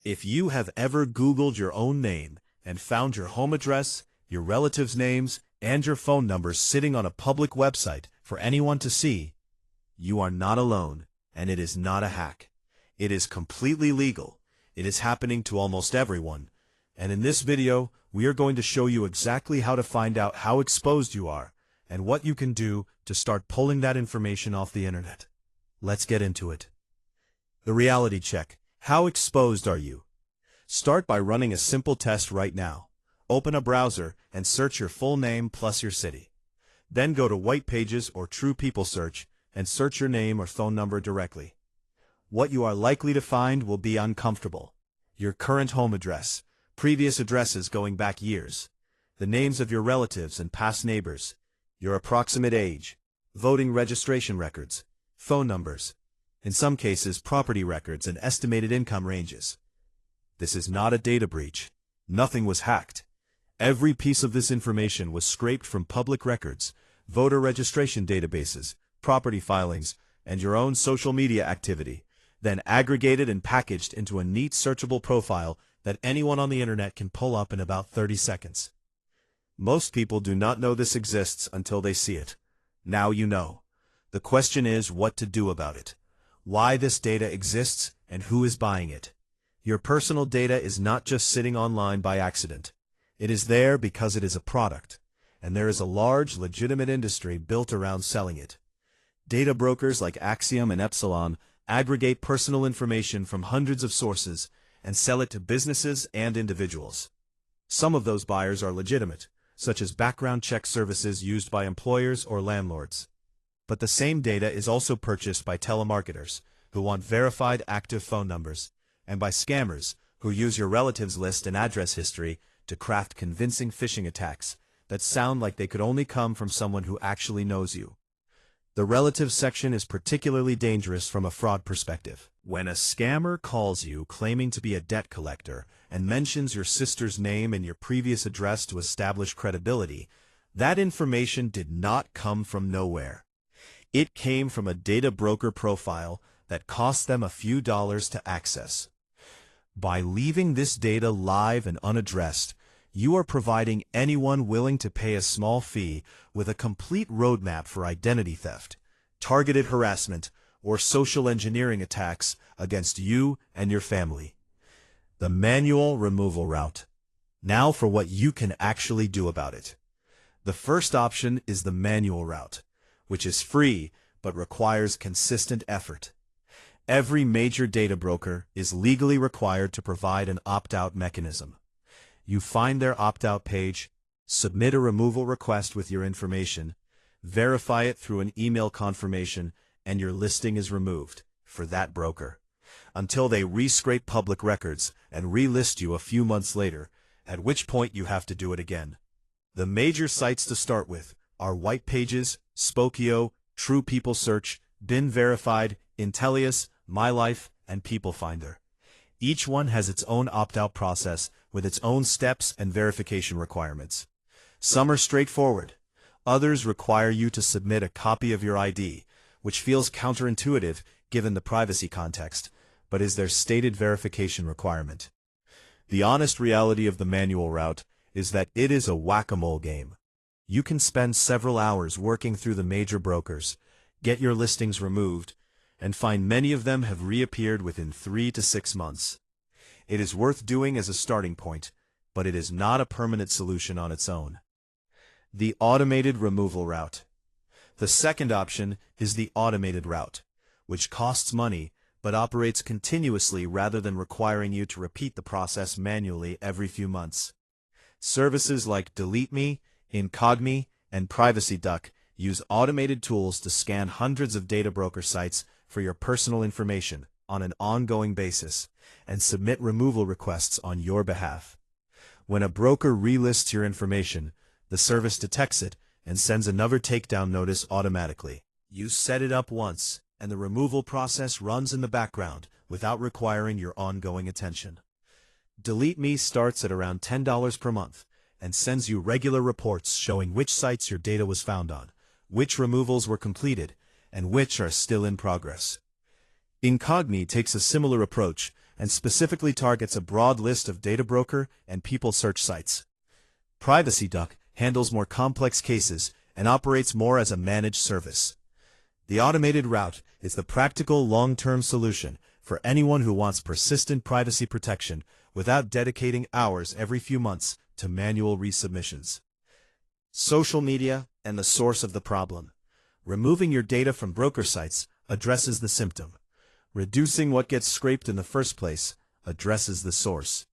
If you have ever Googled your own name and found your home address, your relatives' names, and your phone numbers sitting on a public website for anyone to see, you are not alone, and it is not a hack. It is completely legal. It is happening to almost everyone. And in this video, we are going to show you exactly how to find out how exposed you are and what you can do to start pulling that information off the internet. Let's get into it. The reality check. How exposed are you? Start by running a simple test right now. Open a browser and search your full name plus your city. Then go to Whitepages or True People Search and search your name or phone number directly. What you are likely to find will be uncomfortable. Your current home address, previous addresses going back years, the names of your relatives and past neighbors, your approximate age, voting registration records, phone numbers, in some cases property records and estimated income ranges. This is not a data breach. Nothing was hacked. Every piece of this information was scraped from public records, voter registration databases, property filings, and your own social media activity, then aggregated and packaged into a neat searchable profile that anyone on the internet can pull up in about 30 seconds. Most people do not know this exists until they see it. Now you know. The question is what to do about it, why this data exists, and who is buying it. Your personal data is not just sitting online by accident. It is there because it is a product, and there is a large, legitimate industry built around selling it. Data brokers like Axiom and Epsilon aggregate personal information from hundreds of sources and sell it to businesses and individuals. Some of those buyers are legitimate, such as background check services used by employers or landlords. But the same data is also purchased by telemarketers, who want verified active phone numbers, and by scammers, who use your relatives' list and address history to craft convincing phishing attacks that sound like they could only come from someone who actually knows you. The relative section is particularly dangerous from a fraud perspective. When a scammer calls you claiming to be a debt collector and mentions your sister's name and your previous address to establish credibility, that information did not come from nowhere. It came from a data broker profile that cost them a few dollars to access. By leaving this data live and unaddressed, you are providing anyone willing to pay a small fee with a complete roadmap for identity theft, targeted harassment, or social engineering attacks against you and your family. The manual removal route. Now for what you can actually do about it. The first option is the manual route, which is free but requires consistent effort. Every major data broker is legally required to provide an opt-out mechanism. You find their opt-out page, submit a removal request with your information, verify it through an email confirmation, and your listing is removed for that broker, until they rescrape public records and relist you a few months later, at which point you have to do it again. The major sites to start with are Whitepages, Spokeo, True People Search, BeenVerified, Intellius, MyLife, and PeopleFinder. Each one has its own opt-out process with its own steps and verification requirements. Some are straightforward. Others require you to submit a copy of your ID, which feels counterintuitive given the privacy context, but is their stated verification requirement. The honest reality of the manual route is that it is a whack-a-mole game. You can spend several hours working through the major brokers, get your listings removed, and find many of them have reappeared within 3 to 6 months. It is worth doing as a starting point, but it is not a permanent solution on its own. The automated removal route. The second option is the automated route, which costs money but operates continuously rather than requiring you to repeat the process manually every few months. Services like DeleteMe, Incogni, and PrivacyDuck use automated tools to scan hundreds of data broker sites for your personal information on an ongoing basis and submit removal requests on your behalf. When a broker relists your information, the service detects it and sends another takedown notice automatically. You set it up once, and the removal process runs in the background without requiring your ongoing attention. DeleteMe starts at around $10 per month and sends you regular reports showing which sites your data was found on, which removals were completed, and which are still in progress. Incogni takes a similar approach and specifically targets a broad list of data broker and people search sites. PrivacyDuck handles more complex cases and operates more as a managed service. The automated route is the practical long-term solution for anyone who wants persistent privacy protection without dedicating hours every few months to manual resubmissions. Social media and the source of the problem. Removing your data from broker sites addresses the symptom. Reducing what gets scraped in the first place addresses the source.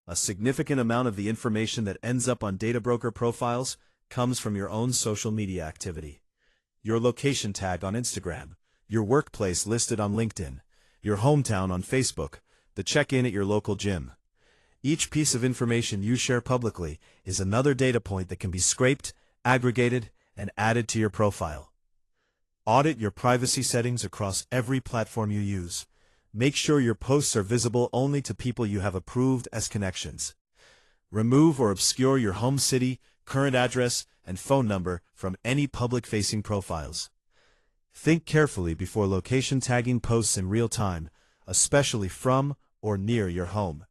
A significant amount of the information that ends up on data broker profiles comes from your own social media activity. Your location tag on Instagram, your workplace listed on LinkedIn, your hometown on Facebook, the check-in at your local gym. Each piece of information you share publicly is another data point that can be scraped, aggregated, and added to your profile. Audit your privacy settings across every platform you use. Make sure your posts are visible only to people you have approved as connections. Remove or obscure your home city, current address, and phone number from any public-facing profiles. Think carefully before location tagging posts in real time, especially from or near your home.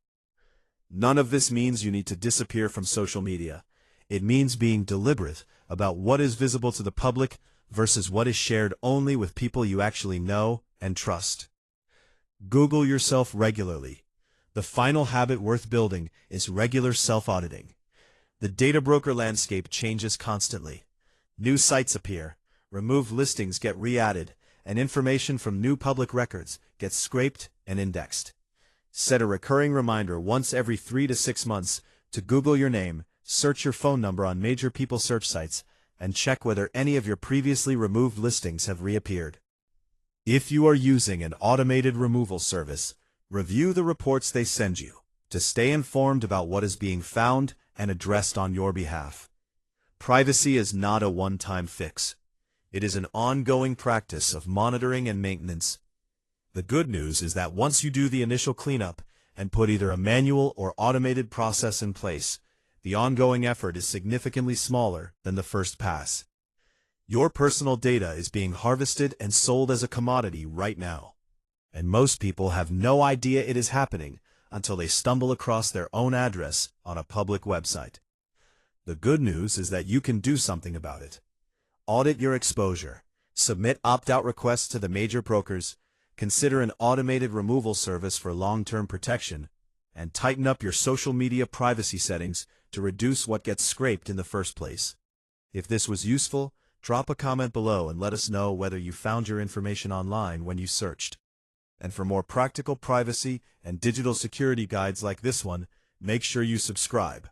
None of this means you need to disappear from social media. It means being deliberate about what is visible to the public versus what is shared only with people you actually know and trust. Google yourself regularly. The final habit worth building is regular self-auditing. The data broker landscape changes constantly. New sites appear, removed listings get re-added, and information from new public records gets scraped and indexed. Set a recurring reminder once every 3 to 6 months to Google your name, search your phone number on major people search sites, and check whether any of your previously removed listings have reappeared. If you are using an automated removal service, review the reports they send you to stay informed about what is being found and addressed on your behalf. Privacy is not a one-time fix. It is an ongoing practice of monitoring and maintenance. The good news is that once you do the initial cleanup and put either a manual or automated process in place, the ongoing effort is significantly smaller than the first pass. Your personal data is being harvested and sold as a commodity right now, and most people have no idea it is happening until they stumble across their own address on a public website. The good news is that you can do something about it. Audit your exposure, submit opt-out requests to the major brokers, consider an automated removal service for long-term protection, and tighten up your social media privacy settings to reduce what gets scraped in the first place. If this was useful, drop a comment below and let us know whether you found your information online when you searched. And for more practical privacy and digital security guides like this one, make sure you subscribe.